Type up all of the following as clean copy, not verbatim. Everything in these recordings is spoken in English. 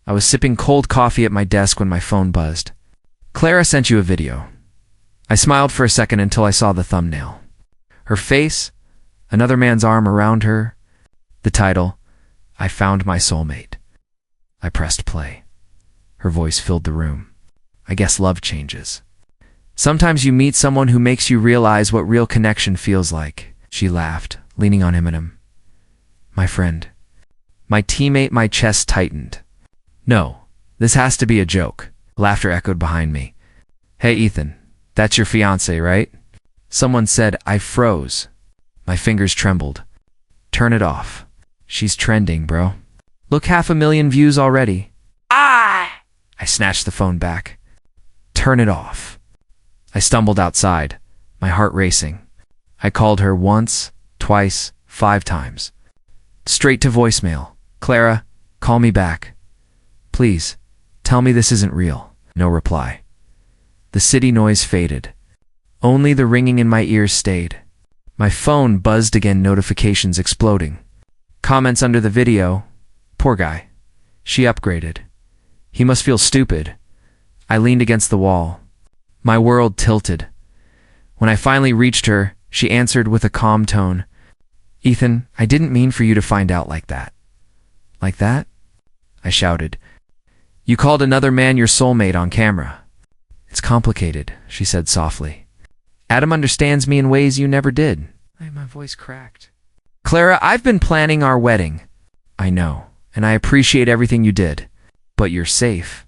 I was sipping cold coffee at my desk when my phone buzzed. "Clara sent you a video." I smiled for a second until I saw the thumbnail. Her face, another man's arm around her, the title, "I Found My Soulmate." I pressed play. Her voice filled the room. "I guess love changes. Sometimes you meet someone who makes you realize what real connection feels like." She laughed, leaning on him. "My friend." My teammate, my chest tightened. "No, this has to be a joke." Laughter echoed behind me. "Hey, Ethan, that's your fiancée, right?" Someone said. I froze. My fingers trembled. "Turn it off. She's trending, bro. Look, 500,000 views already." I snatched the phone back. "Turn it off." I stumbled outside, my heart racing. I called her once, twice, 5 times. Straight to voicemail. "Clara, call me back. Please, tell me this isn't real." No reply. The city noise faded. Only the ringing in my ears stayed. My phone buzzed again, notifications exploding. Comments under the video. "Poor guy. She upgraded. He must feel stupid." I leaned against the wall. My world tilted. When I finally reached her, she answered with a calm tone. "Ethan, I didn't mean for you to find out like that." "Like that?" I shouted. "You called another man your soulmate on camera." "It's complicated," she said softly. "Adam understands me in ways you never did." My voice cracked. "Clara, I've been planning our wedding." "I know, and I appreciate everything you did. But you're safe."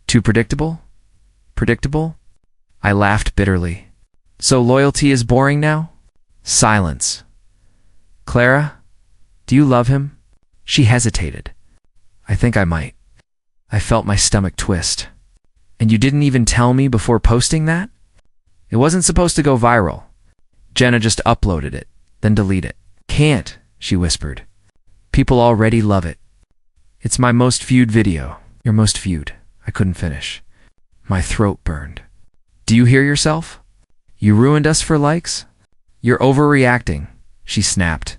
"Too predictable?" "Predictable?" I laughed bitterly. "So loyalty is boring now?" Silence. "Clara, do you love him?" She hesitated. "I think I might." I felt my stomach twist. "And you didn't even tell me before posting that?" "It wasn't supposed to go viral. Jenna just uploaded it, then delete it." "Can't," she whispered. "People already love it. It's my most viewed video." "Your most viewed." I couldn't finish. My throat burned. "Do you hear yourself? You ruined us for likes?" "You're overreacting," she snapped.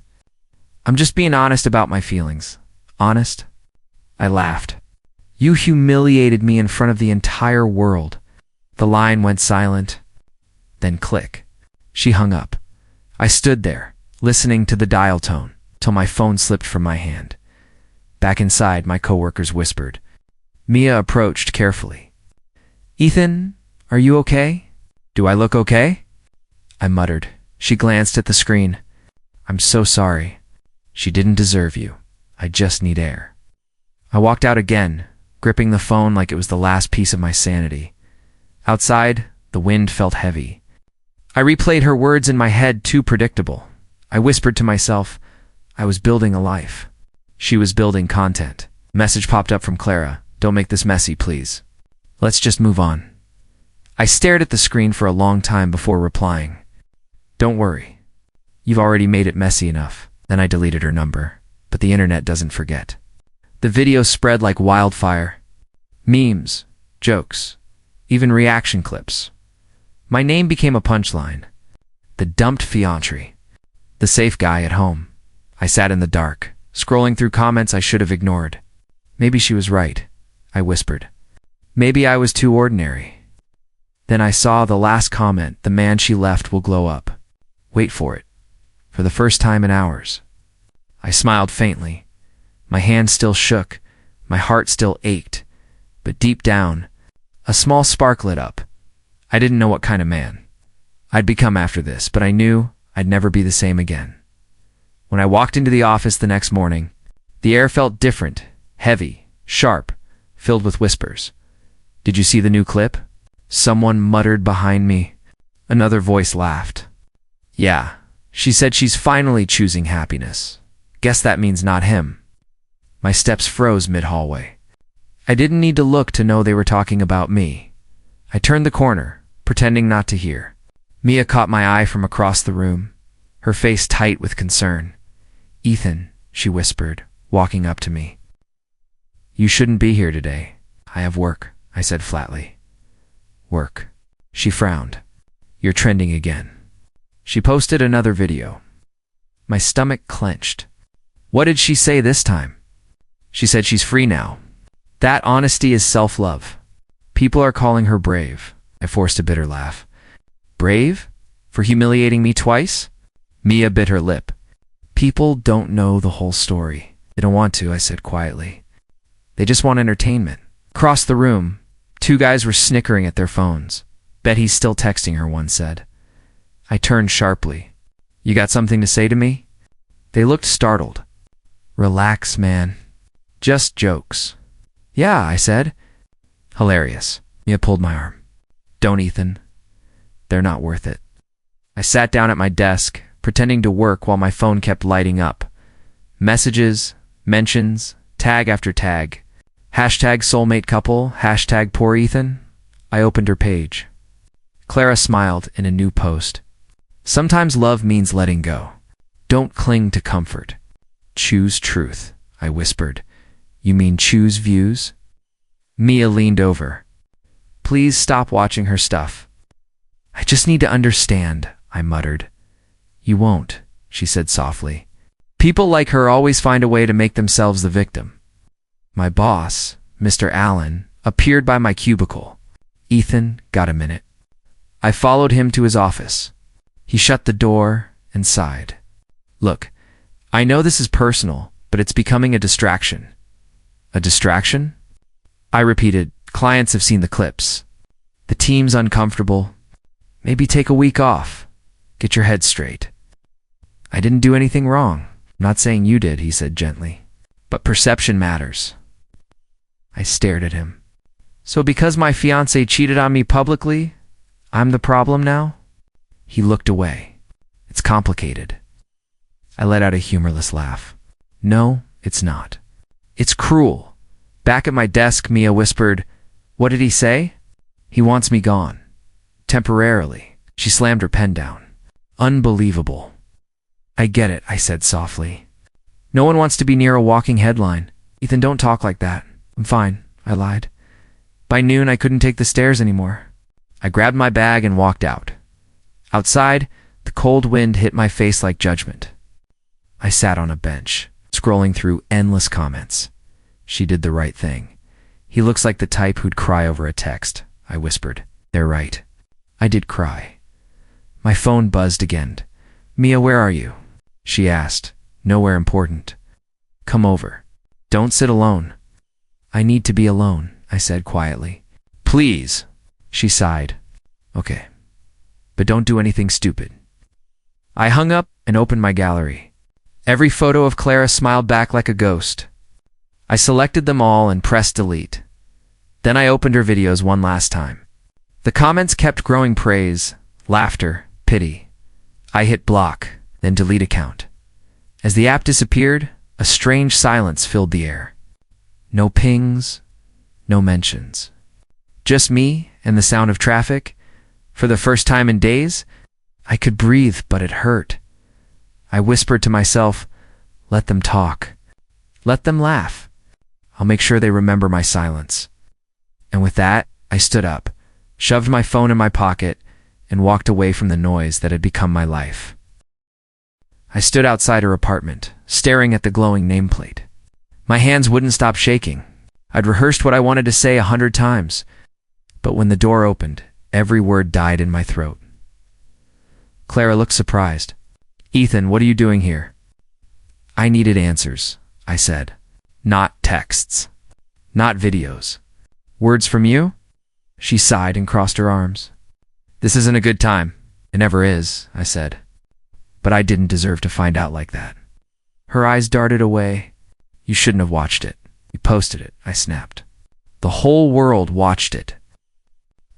"I'm just being honest about my feelings." "Honest?" I laughed. "You humiliated me in front of the entire world." The line went silent. Then click. She hung up. I stood there, listening to the dial tone, till my phone slipped from my hand. Back inside, my coworkers whispered. Mia approached carefully. "Ethan, are you okay?" "Do I look okay?" I muttered. She glanced at the screen. "I'm so sorry. She didn't deserve you. I just need air." I walked out again, gripping the phone like it was the last piece of my sanity. Outside, the wind felt heavy. I replayed her words in my head, too predictable. I whispered to myself, I was building a life. She was building content. A message popped up from Clara. "Don't make this messy, please. Let's just move on." I stared at the screen for a long time before replying. "Don't worry. You've already made it messy enough." Then I deleted her number. But the internet doesn't forget. The video spread like wildfire. Memes, jokes, even reaction clips. My name became a punchline. The dumped fiancé. The safe guy at home. I sat in the dark, scrolling through comments I should have ignored. Maybe she was right, I whispered. Maybe I was too ordinary. Then I saw the last comment, "The man she left will glow up." Wait for it. For the first time in hours. I smiled faintly. My hand still shook, my heart still ached, but deep down, a small spark lit up. I didn't know what kind of man I'd become after this, but I knew I'd never be the same again. When I walked into the office the next morning, the air felt different, heavy, sharp, filled with whispers. "Did you see the new clip?" Someone muttered behind me. Another voice laughed. "Yeah, she said she's finally choosing happiness. Guess that means not him." My steps froze mid-hallway. I didn't need to look to know they were talking about me. I turned the corner, pretending not to hear. Mia caught my eye from across the room, her face tight with concern. "Ethan," she whispered, walking up to me. "You shouldn't be here today. I have work," I said flatly. "Work?" She frowned. "You're trending again." She posted another video. My stomach clenched. What did she say this time? She said she's free now. That honesty is self-love. People are calling her brave. I forced a bitter laugh. Brave? For humiliating me twice? Mia bit her lip. People don't know the whole story. They don't want to, I said quietly. They just want entertainment. Across the room, two guys were snickering at their phones. Bet he's still texting her, one said. I turned sharply. You got something to say to me? They looked startled. Relax, man. Just jokes. Yeah, I said. Hilarious. Mia pulled my arm. Don't, Ethan. They're not worth it. I sat down at my desk, pretending to work while my phone kept lighting up. Messages, mentions, tag after tag. Hashtag soulmate couple, hashtag poor Ethan. I opened her page. Clara smiled in a new post. Sometimes love means letting go. Don't cling to comfort. Choose truth, I whispered. You mean choose views? Mia leaned over. Please stop watching her stuff. I just need to understand, I muttered. You won't, she said softly. People like her always find a way to make themselves the victim. My boss, Mr. Allen, appeared by my cubicle. Ethan, got a minute? I followed him to his office. He shut the door and sighed. Look, I know this is personal, but it's becoming a distraction. A distraction? I repeated. Clients have seen the clips. The team's uncomfortable. Maybe take a week off. Get your head straight. I didn't do anything wrong. I'm not saying you did, he said gently. But perception matters. I stared at him. So because my fiancée cheated on me publicly, I'm the problem now? He looked away. It's complicated. I let out a humorless laugh. No, it's not. It's cruel. Back at my desk, Mia whispered, What did he say? He wants me gone. Temporarily. She slammed her pen down. Unbelievable. I get it, I said softly. No one wants to be near a walking headline. Ethan, don't talk like that. I'm fine, I lied. By noon, I couldn't take the stairs anymore. I grabbed my bag and walked out. Outside, the cold wind hit my face like judgment. I sat on a bench, scrolling through endless comments. She did the right thing. He looks like the type who'd cry over a text, I whispered. They're right. I did cry. My phone buzzed again. Mia, where are you? She asked. Nowhere important. Come over. Don't sit alone. I need to be alone, I said quietly. Please, she sighed. Okay. But don't do anything stupid. I hung up and opened my gallery. Every photo of Clara smiled back like a ghost. I selected them all and pressed delete. Then I opened her videos one last time. The comments kept growing praise, laughter, pity. I hit block, then delete account. As the app disappeared, a strange silence filled the air. No pings, no mentions. Just me and the sound of traffic. For the first time in days, I could breathe, but it hurt. I whispered to myself, let them talk. Let them laugh. I'll make sure they remember my silence. And with that, I stood up, shoved my phone in my pocket, and walked away from the noise that had become my life. I stood outside her apartment, staring at the glowing nameplate. My hands wouldn't stop shaking. I'd rehearsed what I wanted to say 100 times, but when the door opened, every word died in my throat. Clara looked surprised. Ethan, what are you doing here? I needed answers, I said. Not texts. Not videos. Words from you? She sighed and crossed her arms. This isn't a good time. It never is, I said. But I didn't deserve to find out like that. Her eyes darted away. You shouldn't have watched it. You posted it, I snapped. The whole world watched it.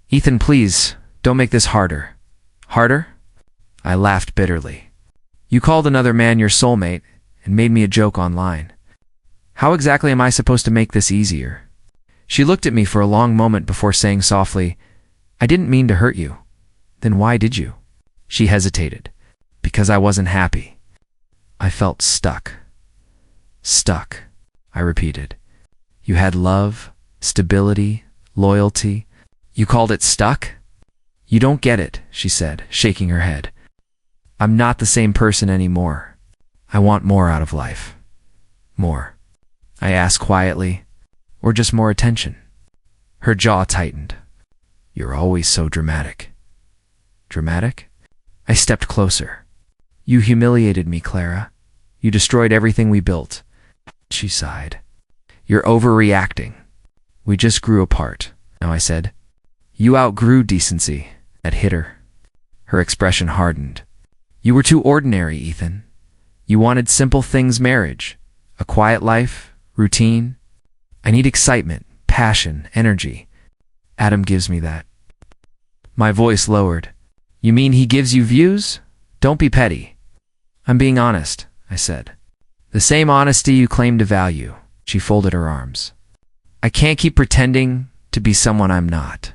Ethan, please, don't make this harder. Harder? I laughed bitterly. You called another man your soulmate and made me a joke online. How exactly am I supposed to make this easier? She looked at me for a long moment before saying softly, I didn't mean to hurt you. Then why did you? She hesitated. Because I wasn't happy. I felt stuck. Stuck, I repeated. You had love, stability, loyalty. You called it stuck? You don't get it, she said, shaking her head. I'm not the same person anymore. I want more out of life. More. I asked quietly, or just more attention? Her jaw tightened. You're always so dramatic. Dramatic? I stepped closer. You humiliated me, Clara. You destroyed everything we built. She sighed. You're overreacting. We just grew apart. No, I said. You outgrew decency. That hit her. Her expression hardened. You were too ordinary, Ethan. You wanted simple things, marriage, a quiet life, routine. I need excitement, passion, energy. Adam gives me that. My voice lowered. You mean he gives you views? Don't be petty. I'm being honest, I said. The same honesty you claim to value. She folded her arms. I can't keep pretending to be someone I'm not.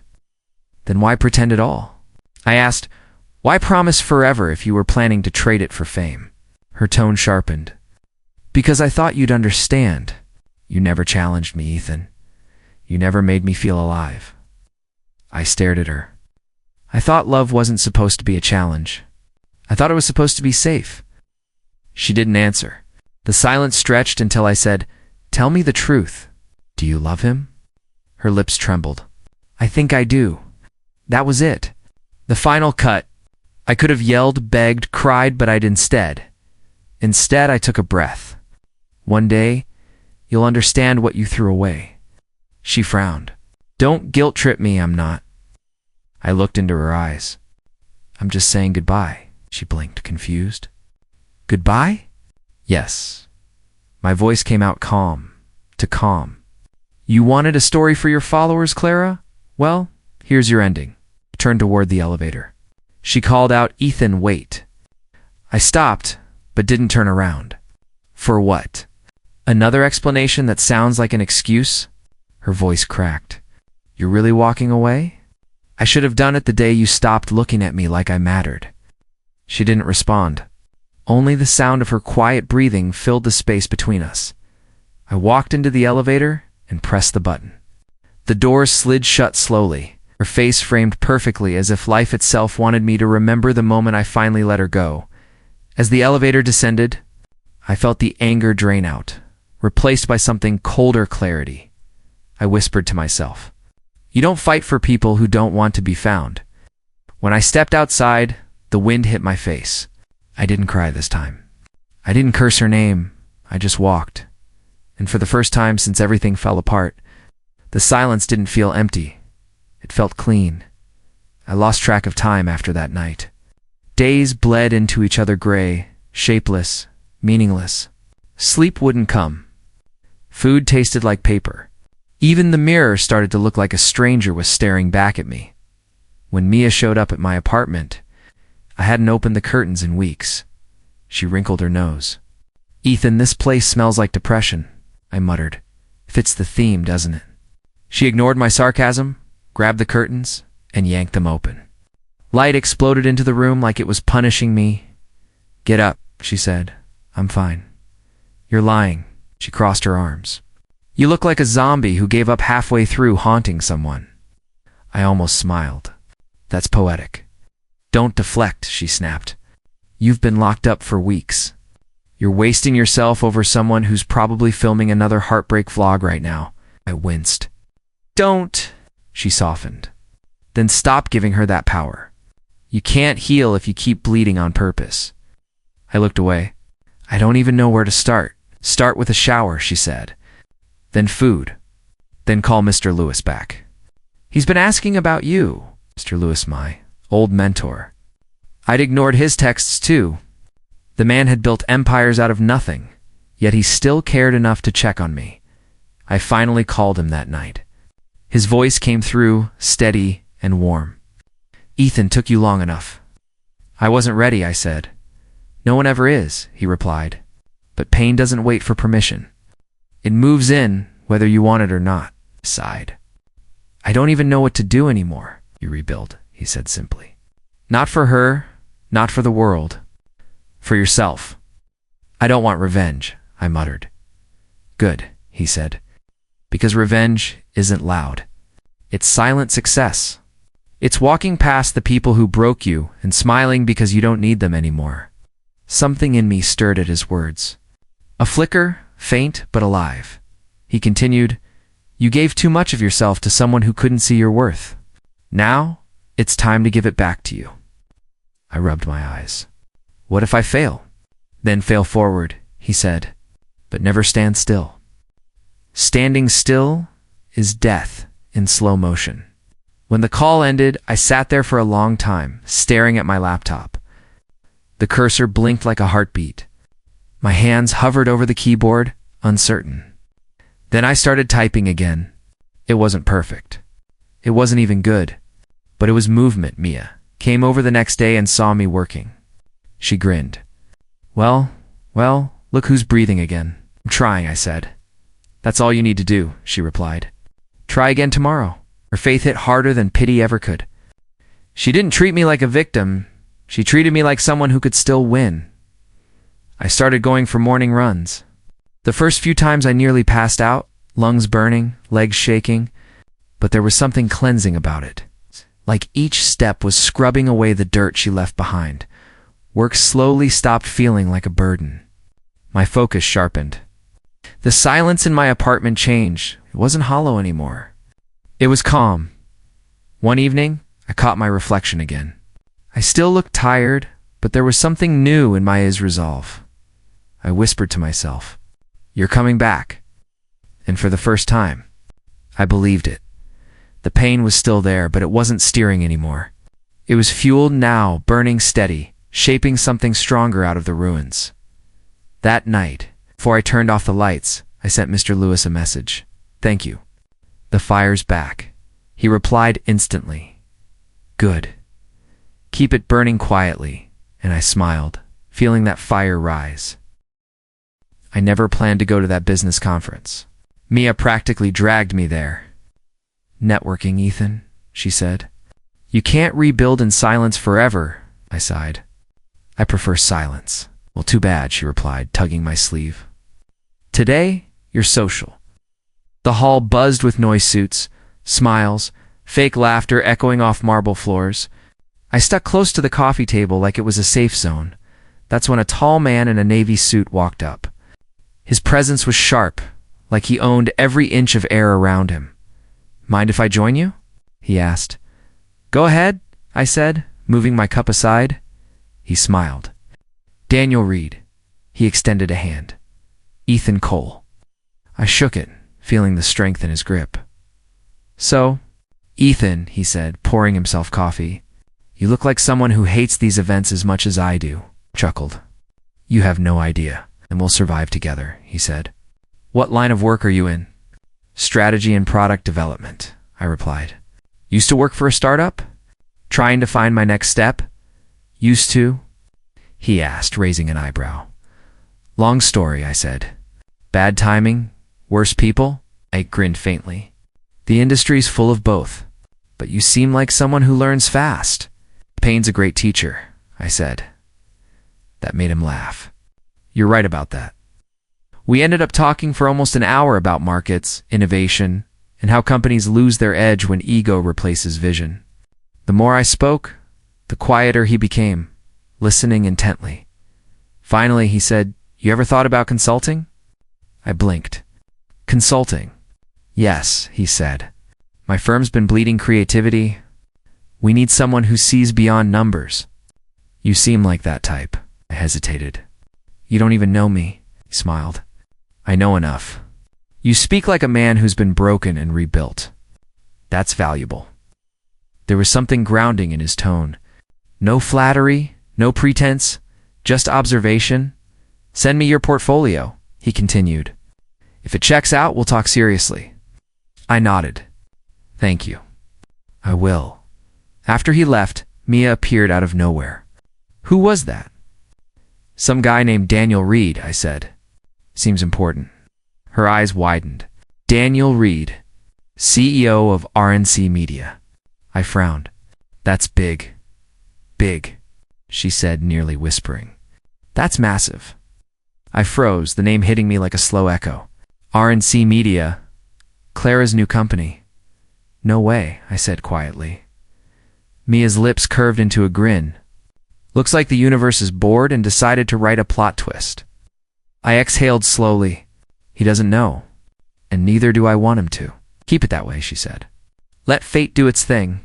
Then why pretend at all? I asked, why promise forever if you were planning to trade it for fame? Her tone sharpened. Because I thought you'd understand. You never challenged me, Ethan. You never made me feel alive. I stared at her. I thought love wasn't supposed to be a challenge. I thought it was supposed to be safe. She didn't answer. The silence stretched until I said, Tell me the truth. Do you love him? Her lips trembled. I think I do. That was it. The final cut. I could have yelled, begged, cried, but I'd instead. Instead, I took a breath. One day, you'll understand what you threw away. She frowned. Don't guilt-trip me, I'm not. I looked into her eyes. I'm just saying goodbye. She blinked, confused. Goodbye? Yes. My voice came out calm. You wanted a story for your followers, Clara? Well, here's your ending. Turned toward the elevator. She called out, Ethan, wait. I stopped, but didn't turn around. For what? Another explanation that sounds like an excuse? Her voice cracked. You're really walking away? I should have done it the day you stopped looking at me like I mattered. She didn't respond. Only the sound of her quiet breathing filled the space between us. I walked into the elevator and pressed the button. The doors slid shut slowly, her face framed perfectly as if life itself wanted me to remember the moment I finally let her go. As the elevator descended, I felt the anger drain out, replaced by something colder clarity. I whispered to myself, You don't fight for people who don't want to be found. When I stepped outside, the wind hit my face. I didn't cry this time. I didn't curse her name. I just walked. And for the first time since everything fell apart, the silence didn't feel empty. It felt clean. I lost track of time after that night. Days bled into each other gray, shapeless, meaningless. Sleep wouldn't come. Food tasted like paper. Even the mirror started to look like a stranger was staring back at me. When Mia showed up at my apartment, I hadn't opened the curtains in weeks. She wrinkled her nose. Ethan, this place smells like depression, I muttered. Fits the theme, doesn't it? She ignored my sarcasm, grabbed the curtains, and yanked them open. Light exploded into the room like it was punishing me. Get up, she said. I'm fine. You're lying. She crossed her arms. You look like a zombie who gave up halfway through haunting someone. I almost smiled. That's poetic. Don't deflect, she snapped. You've been locked up for weeks. You're wasting yourself over someone who's probably filming another Heartbreak vlog right now. I winced. Don't, she softened. Then stop giving her that power. You can't heal if you keep bleeding on purpose. I looked away. I don't even know where to start. Start with a shower, she said. Then food. Then call Mr. Lewis back. He's been asking about you, Mr. Lewis, my old mentor. I'd ignored his texts too. The man had built empires out of nothing, yet he still cared enough to check on me. I finally called him that night. His voice came through, steady and warm. Ethan, took you long enough. I wasn't ready, I said. No one ever is, he replied. But pain doesn't wait for permission. It moves in, whether you want it or not, I sighed. I don't even know what to do anymore. You rebuild, he said simply. Not for her, not for the world. For yourself. I don't want revenge, I muttered. Good, he said. Because revenge isn't loud. It's silent success. It's walking past the people who broke you and smiling because you don't need them anymore. Something in me stirred at his words. A flicker, faint but alive. He continued, You gave too much of yourself to someone who couldn't see your worth. Now, it's time to give it back to you. I rubbed my eyes. What if I fail? Then fail forward, he said, but never stand still. Standing still is death in slow motion. When the call ended, I sat there for a long time, staring at my laptop. The cursor blinked like a heartbeat. My hands hovered over the keyboard, uncertain. Then I started typing again. It wasn't perfect. It wasn't even good. But it was movement. Mia came over the next day and saw me working. She grinned. Well, look who's breathing again. I'm trying, I said. That's all you need to do, she replied. Try again tomorrow. Her faith hit harder than pity ever could. She didn't treat me like a victim. She treated me like someone who could still win. I started going for morning runs. The first few times I nearly passed out, lungs burning, legs shaking, but there was something cleansing about it. Like each step was scrubbing away the dirt she left behind. Work slowly stopped feeling like a burden. My focus sharpened. The silence in my apartment changed. It wasn't hollow anymore. It was calm. One evening, I caught my reflection again. I still looked tired, but there was something new in my resolve. I whispered to myself, "You're coming back." And for the first time, I believed it. The pain was still there, but it wasn't steering anymore. It was fueled now, burning steady, shaping something stronger out of the ruins. That night, before I turned off the lights, I sent Mr. Lewis a message. "Thank you. The fire's back." He replied instantly. "Good. Keep it burning quietly," and I smiled, feeling that fire rise. I never planned to go to that business conference. Mia practically dragged me there. "Networking, Ethan," she said. "You can't rebuild in silence forever," I sighed. "I prefer silence." "Well, too bad," she replied, tugging my sleeve. "Today, you're social." The hall buzzed with noise suits, smiles, fake laughter echoing off marble floors. I stuck close to the coffee table like it was a safe zone. That's when a tall man in a navy suit walked up. His presence was sharp, like he owned every inch of air around him. "Mind if I join you?" he asked. "Go ahead," I said, moving my cup aside. He smiled. "Daniel Reed." He extended a hand. "Ethan Cole." I shook it, feeling the strength in his grip. "So, Ethan," he said, pouring himself coffee, "you look like someone who hates these events as much as I do," chuckled. "You have no idea, and we'll survive together," he said. "What line of work are you in?" "Strategy and product development," I replied. "Used to work for a startup? Trying to find my next step?" "Used to?" he asked, raising an eyebrow. "Long story," I said. "Bad timing? Worse people?" I grinned faintly. "The industry's full of both, but you seem like someone who learns fast." "Pain's a great teacher," I said. That made him laugh. "You're right about that." We ended up talking for almost an hour about markets, innovation, and how companies lose their edge when ego replaces vision. The more I spoke, the quieter he became, listening intently. Finally, he said, "You ever thought about consulting?" I blinked. "Consulting?" "Yes," he said. "My firm's been bleeding creativity. We need someone who sees beyond numbers." "You seem like that type." I hesitated. "You don't even know me," he smiled. "I know enough. You speak like a man who's been broken and rebuilt. That's valuable." There was something grounding in his tone. No flattery, no pretense, just observation. "Send me your portfolio," he continued. "If it checks out, we'll talk seriously." I nodded. "Thank you. I will." After he left, Mia appeared out of nowhere. "Who was that?" "Some guy named Daniel Reed," I said. "Seems important." Her eyes widened. "Daniel Reed, CEO of RNC Media." I frowned. "That's big. Big," she said, nearly whispering. "That's massive." I froze, the name hitting me like a slow echo. "RNC Media, Clara's new company." "No way," I said quietly. Mia's lips curved into a grin. "Looks like the universe is bored and decided to write a plot twist." I exhaled slowly. He doesn't know, and neither do I want him to. Keep it that way, she said. Let fate do its thing.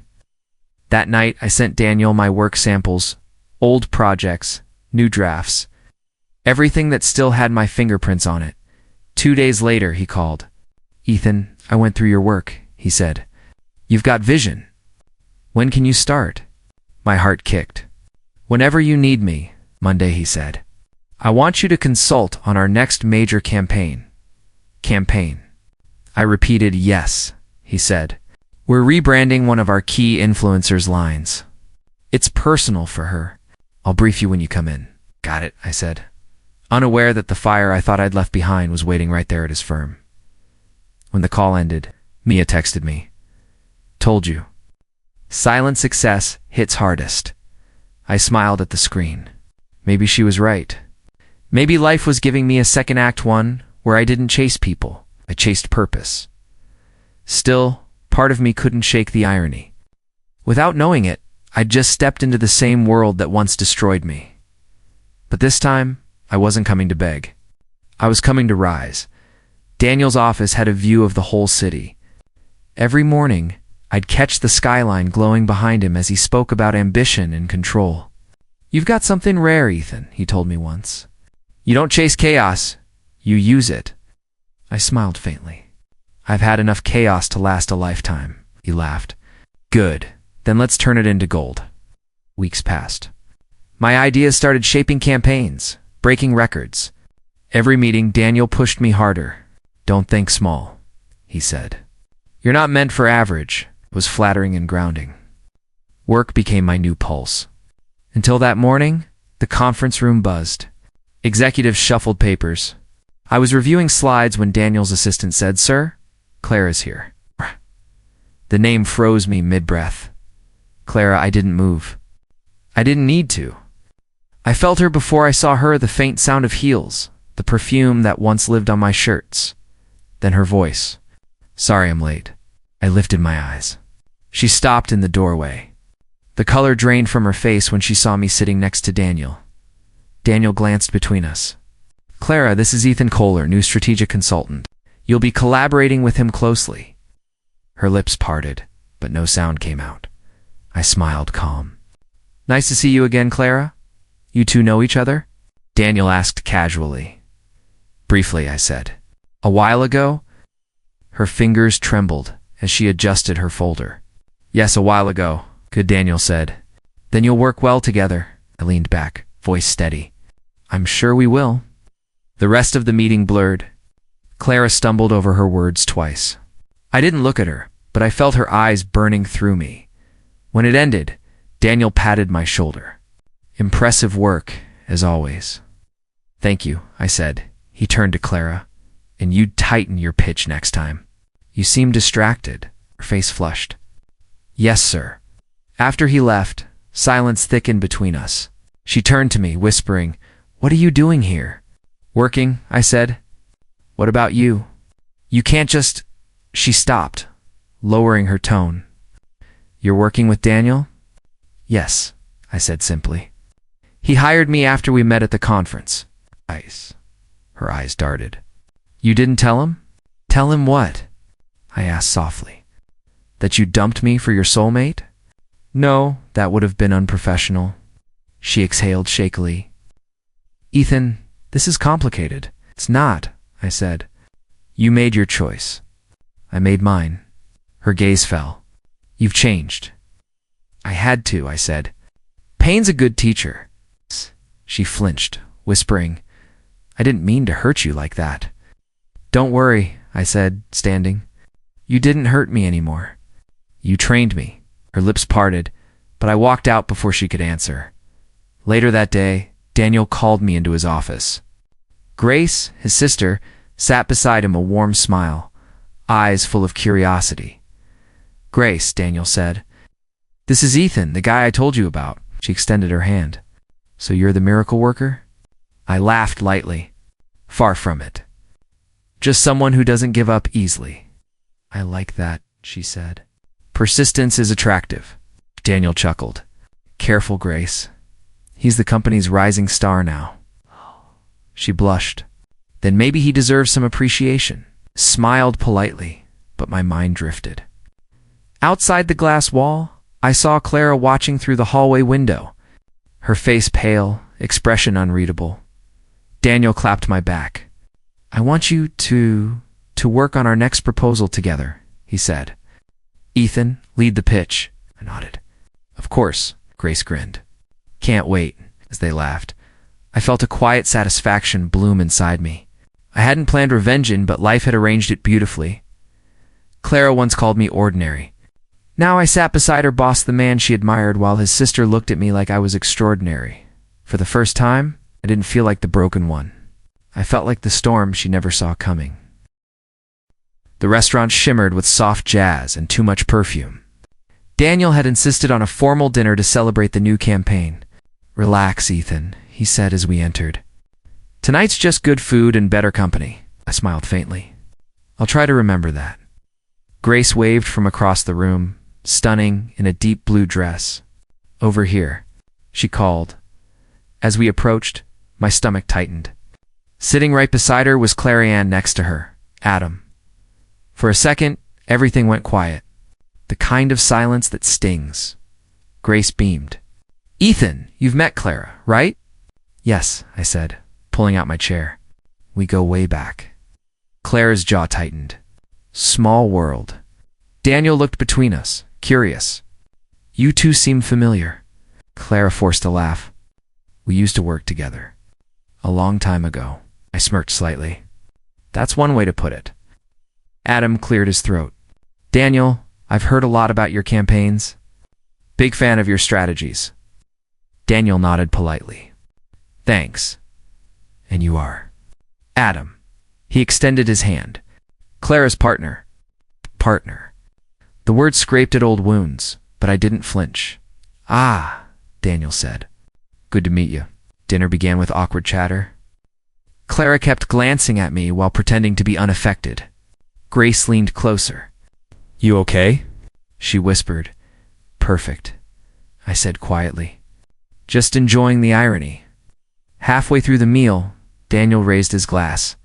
That night, I sent Daniel my work samples, old projects, new drafts, everything that still had my fingerprints on it. 2 days later, he called. Ethan, I went through your work, he said. You've got vision. When can you start? My heart kicked. Whenever you need me, Monday, he said. I want you to consult on our next major campaign. Campaign. I repeated, yes, he said. We're rebranding one of our key influencers' lines. It's personal for her. I'll brief you when you come in. Got it, I said, unaware that the fire I thought I'd left behind was waiting right there at his firm. When the call ended, Mia texted me. Told you. Silent success hits hardest. I smiled at the screen. Maybe she was right. Maybe life was giving me a second act one where I didn't chase people. I chased purpose. Still, part of me couldn't shake the irony. Without knowing it, I'd just stepped into the same world that once destroyed me. But this time, I wasn't coming to beg. I was coming to rise. Daniel's office had a view of the whole city. Every morning, I'd catch the skyline glowing behind him as he spoke about ambition and control. You've got something rare, Ethan, he told me once. You don't chase chaos, you use it. I smiled faintly. I've had enough chaos to last a lifetime, he laughed. Good, then let's turn it into gold. Weeks passed. My ideas started shaping campaigns, breaking records. Every meeting, Daniel pushed me harder. Don't think small, he said. You're not meant for average. It was flattering and grounding. Work became my new pulse. Until that morning, the conference room buzzed. Executives shuffled papers. I was reviewing slides when Daniel's assistant said, Sir, Clara's here. The name froze me mid-breath. Clara, I didn't move. I didn't need to. I felt her before I saw her, the faint sound of heels, the perfume that once lived on my shirts. Then her voice. Sorry I'm late. I lifted my eyes. She stopped in the doorway. The color drained from her face when she saw me sitting next to Daniel. Daniel glanced between us. Clara, this is Ethan Kohler, new strategic consultant. You'll be collaborating with him closely. Her lips parted, but no sound came out. I smiled calm. Nice to see you again, Clara. You two know each other? Daniel asked casually. Briefly, I said. A while ago? Her fingers trembled as she adjusted her folder. Yes, a while ago, good, Daniel said. Then you'll work well together. I leaned back, voice steady. I'm sure we will. The rest of the meeting blurred. Clara stumbled over her words twice. I didn't look at her, but I felt her eyes burning through me. When it ended, Daniel patted my shoulder. Impressive work, as always. Thank you, I said. He turned to Clara. And you'd tighten your pitch next time. You seem distracted. Her face flushed. Yes, sir. After he left, silence thickened between us. She turned to me, whispering, What are you doing here? Working, I said. What about you? You can't just... She stopped, lowering her tone. You're working with Daniel? Yes, I said simply. He hired me after we met at the conference. Her eyes darted. You didn't tell him? Tell him what? I asked softly. That you dumped me for your soulmate? No, that would have been unprofessional. She exhaled shakily. Ethan, this is complicated. It's not, I said. You made your choice. I made mine. Her gaze fell. You've changed. I had to, I said. Pain's a good teacher. She flinched, whispering, I didn't mean to hurt you like that. Don't worry, I said, standing. You didn't hurt me anymore. You trained me. Her lips parted, but I walked out before she could answer. Later that day, Daniel called me into his office. Grace, his sister, sat beside him, a warm smile, eyes full of curiosity. Grace, Daniel said. This is Ethan, the guy I told you about. She extended her hand. So you're the miracle worker? I laughed lightly. Far from it. Just someone who doesn't give up easily. I like that, she said. Persistence is attractive. Daniel chuckled. Careful, Grace. He's the company's rising star now. She blushed. Then maybe he deserves some appreciation. Smiled politely. but my mind drifted. Outside the glass wall, I saw Clara watching through the hallway window, her face pale, expression unreadable. Daniel clapped my back. "I want you to work on our next proposal together," he said. "Ethan, lead the pitch." I nodded. "Of course," Grace grinned. "Can't wait," as they laughed. I felt a quiet satisfaction bloom inside me. I hadn't planned revenge, but life had arranged it beautifully. Clara once called me ordinary. Now I sat beside her boss, the man she admired, while his sister looked at me like I was extraordinary. For the first time, I didn't feel like the broken one. I felt like the storm she never saw coming. The restaurant shimmered with soft jazz and too much perfume. Daniel had insisted on a formal dinner to celebrate the new campaign. "Relax, Ethan," he said as we entered. "Tonight's just good food and better company." I smiled faintly. "I'll try to remember that." Grace waved from across the room, stunning in a deep blue dress. "Over here," she called. As we approached, my stomach tightened. Sitting right beside her was Clary Ann, next to her, Adam. For a second, everything went quiet. The kind of silence that stings. Grace beamed. "Ethan, you've met Clara, right?" "Yes," I said, pulling out my chair. "We go way back." Clara's jaw tightened. Small world. Daniel looked between us, curious. "You two seem familiar." Clara forced a laugh. "We used to work together. A long time ago." I smirked slightly. "That's one way to put it." Adam cleared his throat. "Daniel, I've heard a lot about your campaigns. Big fan of your strategies." Daniel nodded politely. "Thanks. And you are?" "Adam." He extended his hand. "Clara's partner." Partner. The word scraped at old wounds, but I didn't flinch. "Ah," Daniel said. "Good to meet you." Dinner began with awkward chatter. Clara kept glancing at me while pretending to be unaffected. Grace leaned closer. "You okay?" she whispered. "Perfect," I said quietly. "Just enjoying the irony." Halfway through the meal, Daniel raised his glass.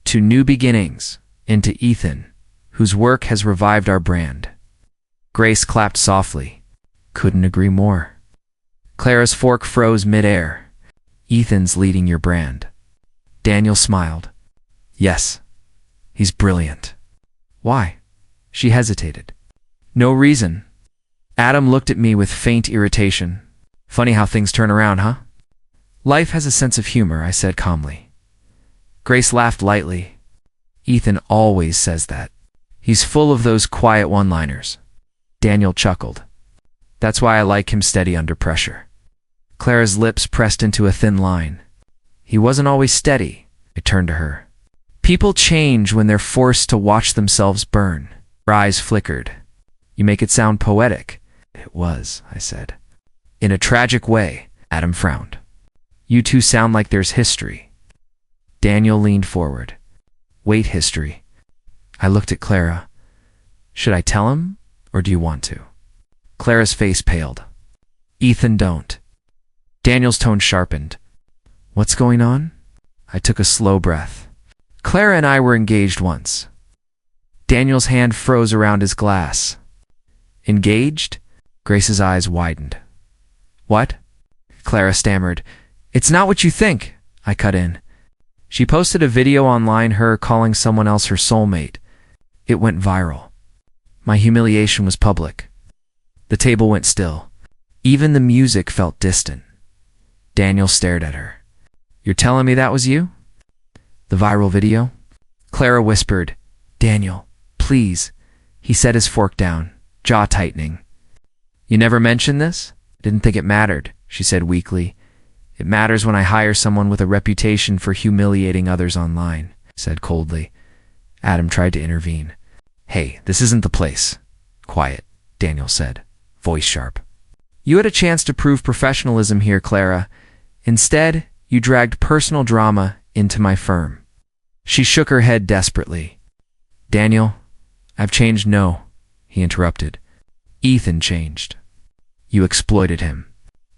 "To new beginnings, into Ethan, whose work has revived our brand." Grace clapped softly. "Couldn't agree more." Clara's fork froze mid-air. "Ethan's leading your brand." Daniel smiled. "Yes, he's brilliant." "Why?" She hesitated. "No reason." Adam looked at me with faint irritation. "Funny how things turn around, huh?" "Life has a sense of humor," I said calmly. Grace laughed lightly. "Ethan always says that. He's full of those quiet one-liners." Daniel chuckled. "That's why I like him steady under pressure." Clara's lips pressed into a thin line. "He wasn't always steady." I turned to her. "People change when they're forced to watch themselves burn." Her eyes flickered. "You make it sound poetic." "It was," I said. "In a tragic way." Adam frowned. "You two sound like there's history." Daniel leaned forward. "Wait, history?" I looked at Clara. "Should I tell him, or do you want to?" Clara's face paled. "Ethan, don't." Daniel's tone sharpened. "What's going on?" I took a slow breath. "Clara and I were engaged once." Daniel's hand froze around his glass. "Engaged?" Grace's eyes widened. "What?" Clara stammered. "It's not what you think," I cut in. She posted a video online, her calling someone else her soulmate. It went viral. My humiliation was public. The table went still. Even the music felt distant. Daniel stared at her. "You're telling me that was you?" "The viral video?" Clara whispered. "Daniel, please." He set his fork down, jaw tightening. "You never mentioned this?" "Didn't think it mattered," she said weakly. "It matters when I hire someone with a reputation for humiliating others online," I said coldly. Adam tried to intervene. "Hey, this isn't the place." "Quiet," Daniel said, voice sharp. "You had a chance to prove professionalism here, Clara. Instead, you dragged personal drama into my firm." She shook her head desperately. "Daniel, I've changed." "No," he interrupted. "Ethan changed. You exploited him.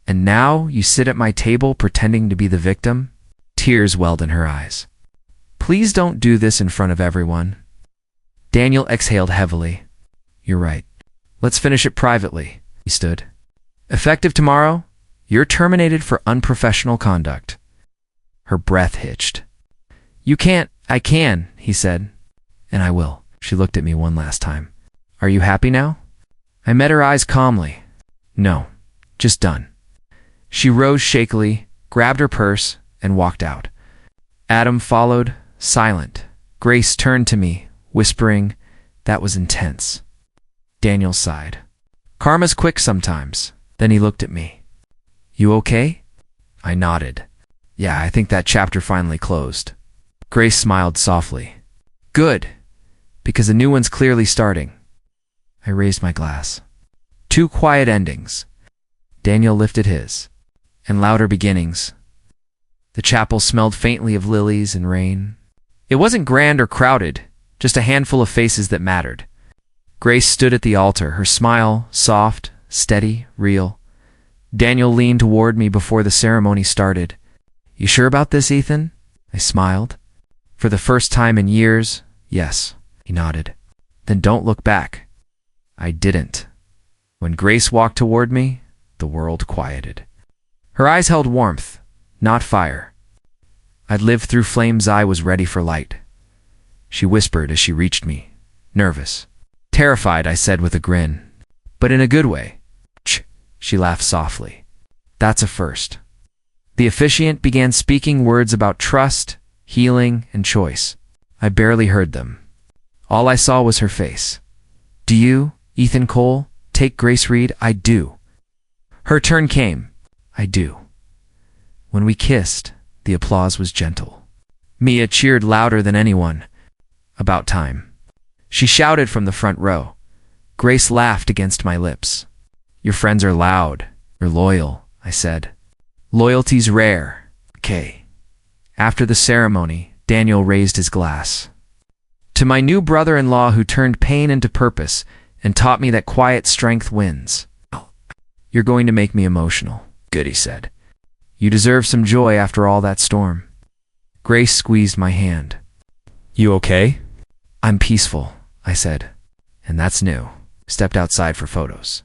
And now you sit at my table pretending to be the victim?" Tears welled in her eyes. "Please don't do this in front of everyone." Daniel exhaled heavily. You're right. Let's finish it privately. He stood. Effective tomorrow, you're terminated for unprofessional conduct. Her breath hitched. You can't. I can, he said. And I will. She looked at me one last time. Are you happy now? I met her eyes calmly. No, just done. She rose shakily, grabbed her purse, and walked out. Adam followed, silent. Grace turned to me, whispering, that was intense. Daniel sighed. Karma's quick sometimes. Then he looked at me. You okay? I nodded. Yeah, I think that chapter finally closed. Grace smiled softly. Good, because a new one's clearly starting. I raised my glass. 2 quiet endings. Daniel lifted his. And louder beginnings. The chapel smelled faintly of lilies and rain. It wasn't grand or crowded, just a handful of faces that mattered. Grace stood at the altar, her smile soft, steady, real. Daniel leaned toward me before the ceremony started. You sure about this, Ethan? I smiled. For the first time in years, yes, he nodded. Then don't look back. I didn't. When Grace walked toward me, the world quieted. Her eyes held warmth, not fire. I'd lived through flames. I was ready for light. She whispered as she reached me, nervous. Terrified, I said with a grin. But in a good way. Ch, she laughed softly. That's a first. The officiant began speaking words about trust, healing, and choice. I barely heard them. All I saw was her face. Do you, Ethan Cole, take Grace Reed? I do. Her turn came. I do. When we kissed, the applause was gentle. Mia cheered louder than anyone. About time. She shouted from the front row. Grace laughed against my lips. Your friends are loud. You're loyal, I said. Loyalty's rare. Okay. After the ceremony, Daniel raised his glass. To my new brother-in-law who turned pain into purpose and taught me that quiet strength wins. You're going to make me emotional. Good, he said. You deserve some joy after all that storm. Grace squeezed my hand. You okay? I'm peaceful, I said. And that's new. Stepped outside for photos.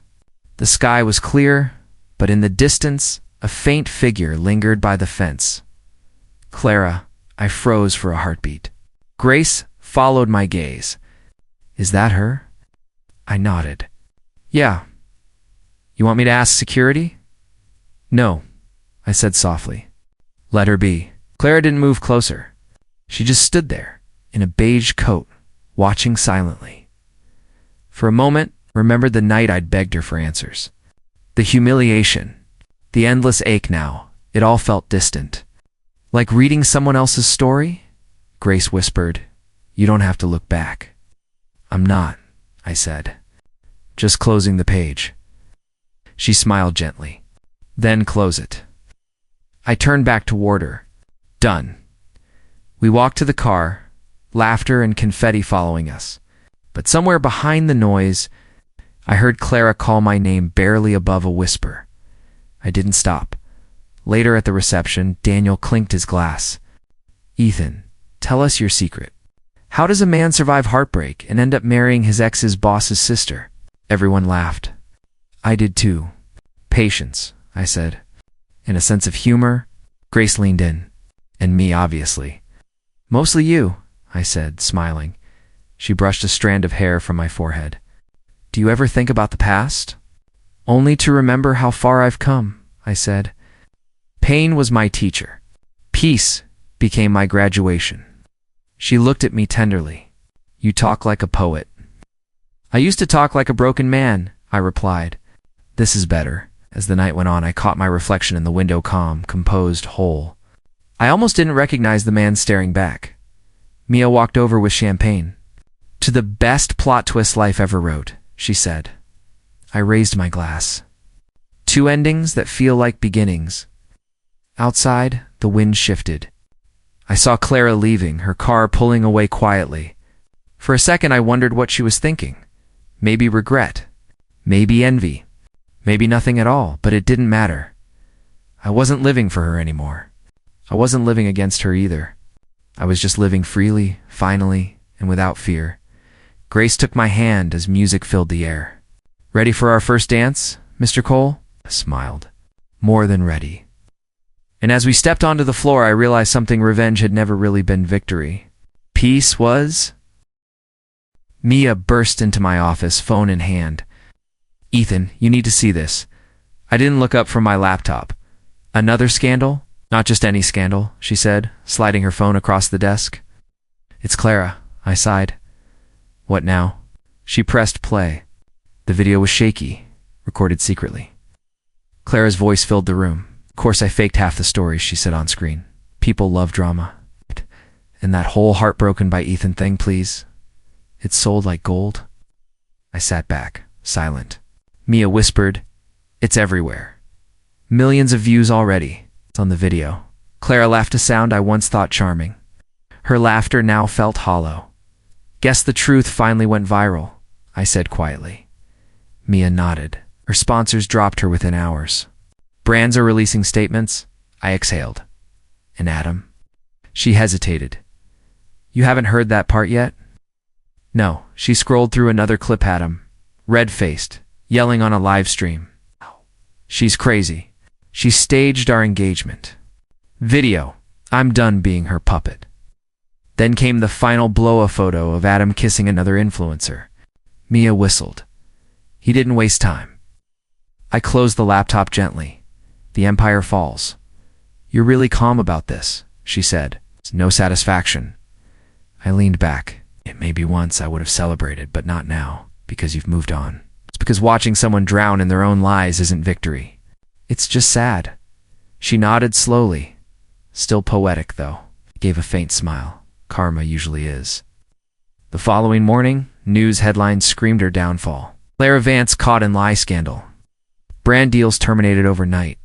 The sky was clear, but in the distance, a faint figure lingered by the fence. Clara, I froze for a heartbeat. Grace followed my gaze. Is that her? I nodded. Yeah. You want me to ask security? No, I said softly. Let her be. Clara didn't move closer. She just stood there, in a beige coat, watching silently. For a moment, remembered the night I'd begged her for answers. The humiliation, the endless ache now, it all felt distant. Like reading someone else's story? Grace whispered, You don't have to look back. I'm not, I said. Just closing the page. She smiled gently. Then close it. I turned back toward her. Done. We walked to the car, laughter and confetti following us. But somewhere behind the noise, I heard Clara call my name barely above a whisper. I didn't stop. Later at the reception, Daniel clinked his glass. Ethan, tell us your secret. How does a man survive heartbreak and end up marrying his ex's boss's sister? Everyone laughed. I did too. Patience, I said. And a sense of humor. Grace leaned in. And me, obviously. Mostly you, I said, smiling. She brushed a strand of hair from my forehead. Do you ever think about the past? Only to remember how far I've come, I said. Pain was my teacher. Peace became my graduation. She looked at me tenderly. You talk like a poet. I used to talk like a broken man, I replied. This is better. As the night went on, I caught my reflection in the window, calm, composed, whole. I almost didn't recognize the man staring back. Mia walked over with champagne. To the best plot twist life ever wrote, she said. I raised my glass. 2 endings that feel like beginnings. Outside, the wind shifted. I saw Clara leaving, her car pulling away quietly. For a second, I wondered what she was thinking. Maybe regret. Maybe envy. Maybe nothing at all, but it didn't matter. I wasn't living for her anymore. I wasn't living against her either. I was just living freely, finally, and without fear. Grace took my hand as music filled the air. "Ready for our first dance, Mr. Cole?" I smiled. "More than ready." And as we stepped onto the floor, I realized something: revenge had never really been victory. Peace was. Mia burst into my office, phone in hand. "Ethan, you need to see this." I didn't look up from my laptop. "Another scandal?" "Not just any scandal," she said, sliding her phone across the desk. "It's Clara," I sighed. "What now?" She pressed play. The video was shaky, recorded secretly. Clara's voice filled the room. "Of course I faked half the stories," she said on screen. "People love drama. And that whole heartbroken by Ethan thing, please. It sold like gold." I sat back, silent. Mia whispered, "It's everywhere. Millions of views already. It's on the video." Clara laughed, a sound I once thought charming. Her laughter now felt hollow. "Guess the truth finally went viral," I said quietly. Mia nodded. Her sponsors dropped her within hours. "Brands are releasing statements," I exhaled. "And Adam?" She hesitated. "You haven't heard that part yet?" "No." She scrolled through another clip. Adam, red-faced, yelling on a live stream. "She's crazy. She staged our engagement. Video. I'm done being her puppet." Then came the final blow, a photo of Adam kissing another influencer. Mia whistled. He didn't waste time. I closed the laptop gently. "The empire falls." "You're really calm about this," she said. "It's no satisfaction." I leaned back. "It may be once I would have celebrated, but not now, because you've moved on. It's because watching someone drown in their own lies isn't victory. It's just sad." She nodded slowly. "Still poetic, though." Gave a faint smile. Karma usually is. The following morning, news headlines screamed her downfall. Clara Vance caught in lie scandal. Brand deals terminated overnight.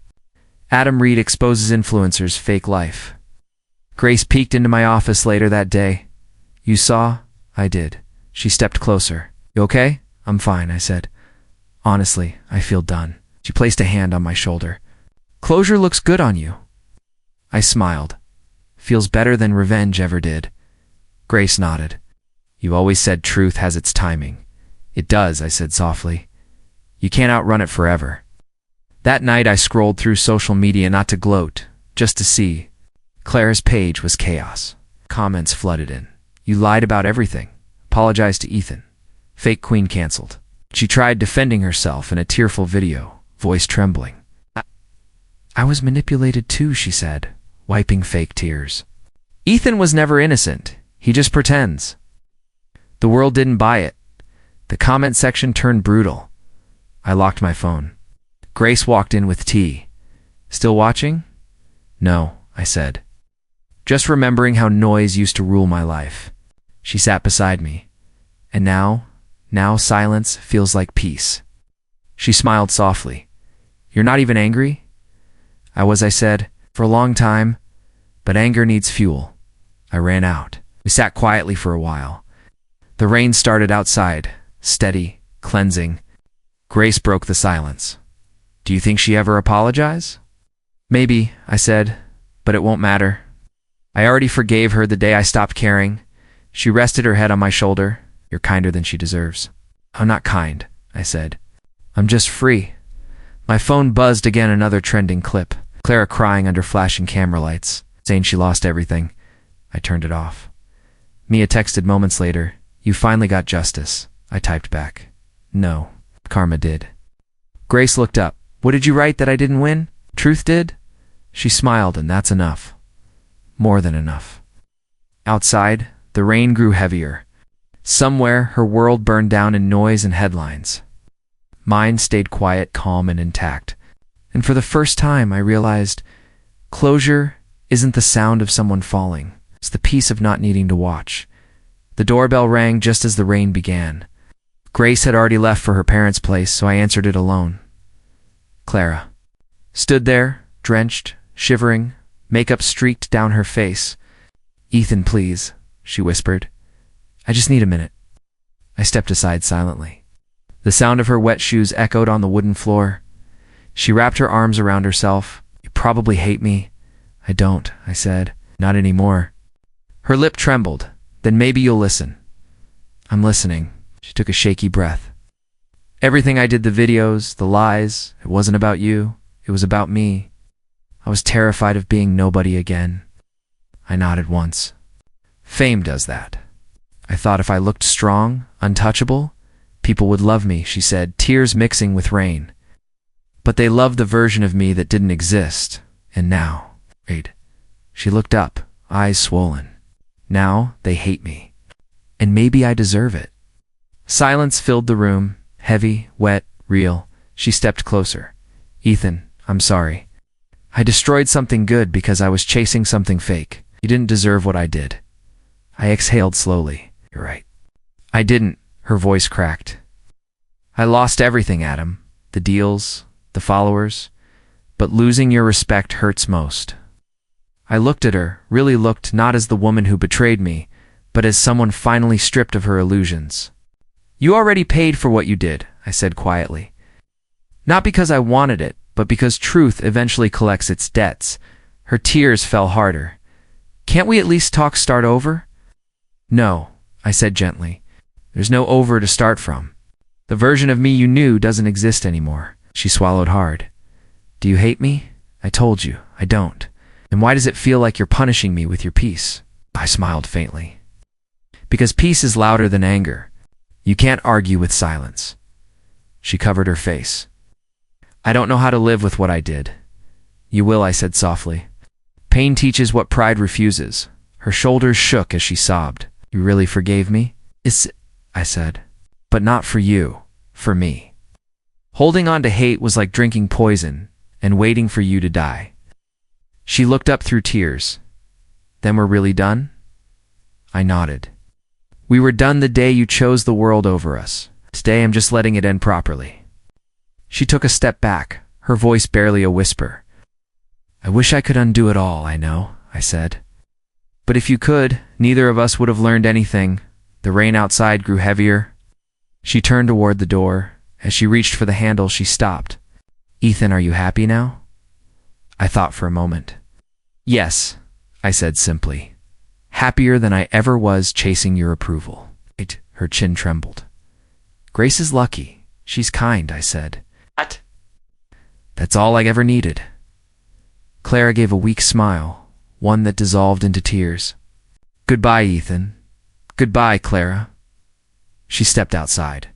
Adam Reed exposes influencers' fake life. Grace peeked into my office later that day. "You saw?" I did. She stepped closer. "You okay?" "I'm fine," I said. "Honestly, I feel done." She placed a hand on my shoulder. "Closure looks good on you." I smiled. "Feels better than revenge ever did." Grace nodded. "You always said truth has its timing." "It does," I said softly. "You can't outrun it forever." That night I scrolled through social media, not to gloat, just to see. Clara's page was chaos. Comments flooded in. "You lied about everything. Apologized to Ethan. Fake queen canceled." She tried defending herself in a tearful video, voice trembling. I was manipulated too," she said, wiping fake tears. "Ethan was never innocent. He just pretends." The world didn't buy it. The comment section turned brutal. I locked my phone. Grace walked in with tea. "Still watching?" "No," I said. "Just remembering how noise used to rule my life." She sat beside me. "And now silence feels like peace." She smiled softly. "You're not even angry?" I said, "for a long time, but anger needs fuel." I ran out. We sat quietly for a while. The rain started outside, steady, cleansing. Grace broke the silence. "Do you think she ever apologize?" "Maybe," I said, "but it won't matter. I already forgave her the day I stopped caring." She rested her head on my shoulder. "You're kinder than she deserves." "I'm not kind," I said. "I'm just free." My phone buzzed again, another trending clip. Clara crying under flashing camera lights, saying she lost everything. I turned it off. Mia texted moments later, "You finally got justice." I typed back, "No, karma did." Grace looked up. "What did you write that I didn't win?" "Truth did." She smiled, "And that's enough. More than enough." Outside, the rain grew heavier. Somewhere, her world burned down in noise and headlines. Mine stayed quiet, calm, and intact. And for the first time, I realized closure isn't the sound of someone falling. It's the peace of not needing to watch. The doorbell rang just as the rain began. Grace had already left for her parents' place, so I answered it alone. Clara stood there, drenched, shivering, makeup streaked down her face. "Ethan, please," she whispered. "I just need a minute." I stepped aside silently. The sound of her wet shoes echoed on the wooden floor. She wrapped her arms around herself. "You probably hate me." "I don't," I said. "Not anymore." Her lip trembled. "Then maybe you'll listen." I'm listening. She took a shaky breath. Everything I did, the videos, the lies, it wasn't about you. It was about me. I was terrified of being nobody again. I nodded once. Fame does that. I thought if I looked strong, untouchable, people would love me, she said, tears mixing with rain. But they loved the version of me that didn't exist. And now, she looked up, eyes swollen. Now they hate me. And maybe I deserve it. Silence filled the room, heavy, wet, real. She stepped closer. Ethan, I'm sorry. I destroyed something good because I was chasing something fake. You didn't deserve what I did. I exhaled slowly. You're right. I didn't, her voice cracked. I lost everything, Adam. The deals, the followers. But losing your respect hurts most. I looked at her, really looked not as the woman who betrayed me, but as someone finally stripped of her illusions. You already paid for what you did, I said quietly. Not because I wanted it, but because truth eventually collects its debts. Her tears fell harder. Can't we at least start over? No, I said gently. There's no over to start from. The version of me you knew doesn't exist anymore. She swallowed hard. Do you hate me? I told you, I don't. And why does it feel like you're punishing me with your peace? I smiled faintly. Because peace is louder than anger. You can't argue with silence. She covered her face. I don't know how to live with what I did. You will, I said softly. Pain teaches what pride refuses. Her shoulders shook as she sobbed. You really forgave me? I said. But not for you, for me. Holding on to hate was like drinking poison and waiting for you to die. She looked up through tears. Then we're really done? I nodded. We were done the day you chose the world over us. Today I'm just letting it end properly. She took a step back, her voice barely a whisper. I wish I could undo it all, I know, I said. But if you could, neither of us would have learned anything. The rain outside grew heavier. She turned toward the door. As she reached for the handle, she stopped. Ethan, are you happy now? I thought for a moment. Yes, I said simply. Happier than I ever was chasing your approval. Her chin trembled. Grace is lucky. She's kind, I said. What? That's all I ever needed. Clara gave a weak smile, one that dissolved into tears. Goodbye, Ethan. Goodbye, Clara. She stepped outside.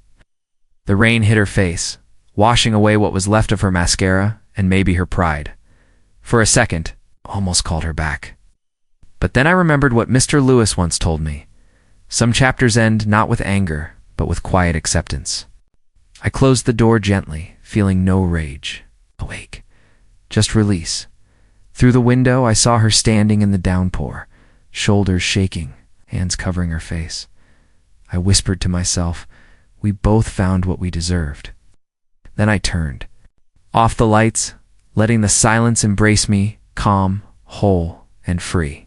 The rain hit her face, washing away what was left of her mascara and maybe her pride. For a second, I almost called her back. But then I remembered what Mr. Lewis once told me. Some chapters end not with anger, but with quiet acceptance. I closed the door gently, feeling no rage. Awake. Just release. Through the window, I saw her standing in the downpour, shoulders shaking, hands covering her face. I whispered to myself, we both found what we deserved. Then I turned. Off the lights, letting the silence embrace me, calm, whole, and free.